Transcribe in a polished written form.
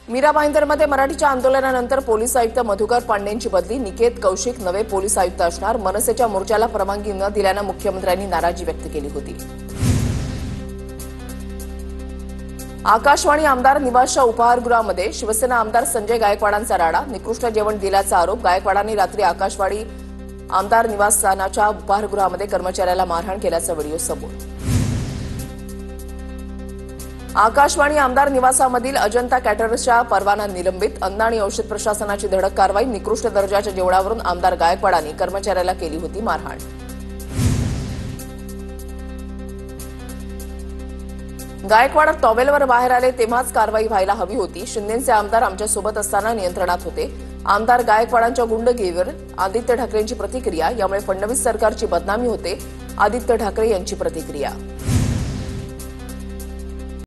मीरा भाईंदरमध्ये मराठीच्या आंदोलनानंतर पोलीस आयुक्त मधुकर पांडेंची बदली, निकेत कौशिक नवे पोलीस आयुक्त असणार. मनसेच्या मोर्चाला परवानगी न दिल्यानं मुख्यमंत्र्यांनी नाराजी व्यक्त केली होती. आकाशवाणी आमदार निवासच्या उपाहारगृहामध्ये शिवसेना आमदार संजय गायकवाडांचा राडा, निकृष्ट जेवण दिल्याचा आरोप. गायकवाडांनी रात्री आकाशवाणी आमदार निवासस्थानाच्या उपाहारगृहामध्ये कर्मचाऱ्याला मारहाण केल्याचा व्हिडिओ समोर. आकाशवाणी आमदार निवासामधील अजंता कॅटरर्सच्या परवाना निलंबित. अन्न आणि औषध प्रशासनाची धडक कारवाई. निकृष्ट दर्जाच्या जेवणावरून आमदार गायकवाडांनी कर्मचाऱ्याला केली होती मारहाण. गायकवाड टॉवेलवर बाहेर आले तेव्हाच कारवाई व्हायला हवी होती. शिंदेचे आमदार आमच्यासोबत असताना नियंत्रणात होते. आमदार गायकवाडांच्या गुंडगिरीवर आदित्य ठाकरेंची प्रतिक्रिया. यामुळे फडणवीस सरकारची बदनामी होते. आदित्य ठाकरे यांची प्रतिक्रिया.